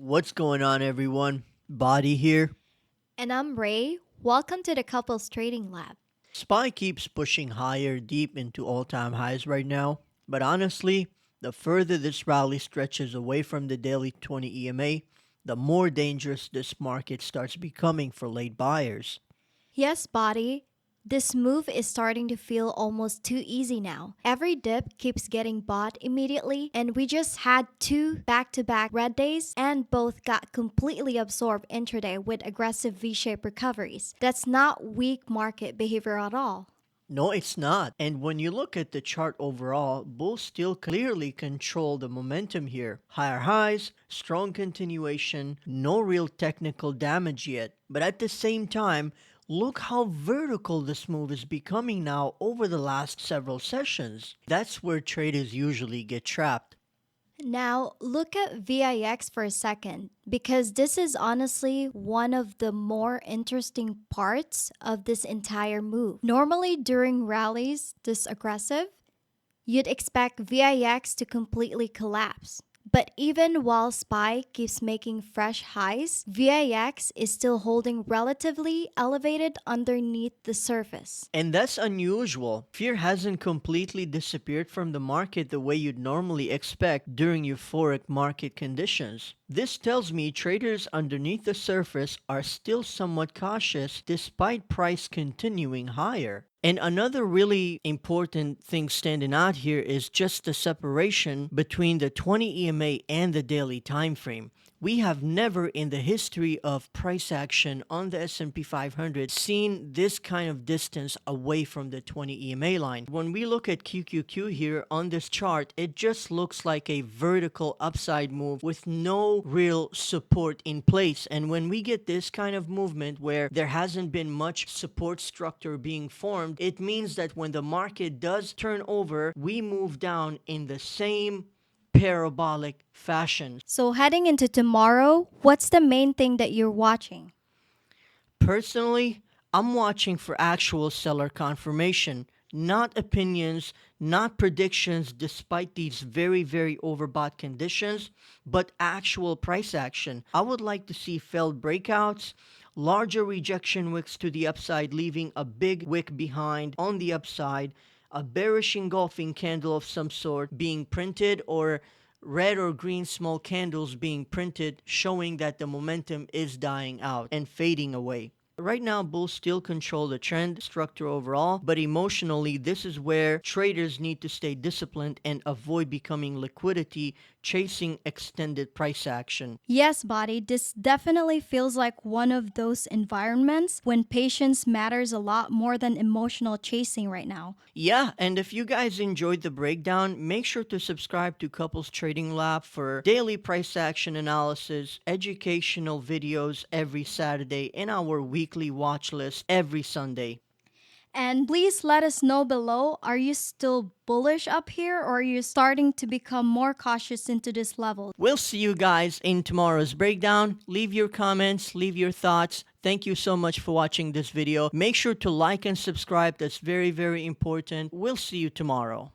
What's going on, everyone? Body here. And I'm Ray. Welcome to the Couples Trading Lab. SPY keeps pushing higher deep into all-time highs right now, but honestly, the further this rally stretches away from the daily 20 EMA, the more dangerous this market starts becoming for late buyers. Yes, Body, this move is starting to feel almost too easy now. Every dip keeps getting bought immediately, and we just had two back to back red days, and both got completely absorbed intraday with aggressive V shaped recoveries. That's not weak market behavior at all. No, it's not. And when you look at the chart overall, bulls still clearly control the momentum here. Higher highs, strong continuation, no real technical damage yet. But at the same time, look how vertical this move is becoming now over the last several sessions. That's where traders usually get trapped. Now, look at VIX for a second, because this is honestly one of the more interesting parts of this entire move. Normally, during rallies this aggressive, you'd expect VIX to completely collapse. But even while SPY keeps making fresh highs, VIX is still holding relatively elevated underneath the surface. And that's unusual. Fear hasn't completely disappeared from the market the way you'd normally expect during euphoric market conditions. This tells me traders underneath the surface are still somewhat cautious despite price continuing higher. And another really important thing standing out here is just the separation between the 20 EMA and the daily time frame. We have never in the history of price action on the S&P 500 seen this kind of distance away from the 20 EMA line. When we look at QQQ here on this chart, it just looks like a vertical upside move with no real support in place. And when we get this kind of movement where there hasn't been much support structure being formed, it means that when the market does turn over, we move down in the same parabolic fashion. So, heading into tomorrow, what's the main thing that you're watching? Personally, I'm watching for actual seller confirmation, not opinions, not predictions despite these very overbought conditions, but actual price action. I would like to see failed breakouts, larger rejection wicks to the upside, leaving a big wick behind on the upside, a bearish engulfing candle of some sort being printed, or red or green small candles being printed, showing that the momentum is dying out and fading away. Right now, bulls still control the trend structure overall, but emotionally, this is where traders need to stay disciplined and avoid becoming liquidity chasing extended price action. Yes, Body, this definitely feels like one of those environments when patience matters a lot more than emotional chasing right now. Yeah, and if you guys enjoyed the breakdown, make sure to subscribe to Couples Trading Lab for daily price action analysis, educational videos every Saturday, and our weekly watch list every Sunday. And please let us know below, are you still bullish up here or are you starting to become more cautious into this level? We'll see you guys in tomorrow's breakdown. Leave your comments, leave your thoughts. Thank you so much for watching this video. Make sure to like and subscribe. That's very important. We'll see you tomorrow.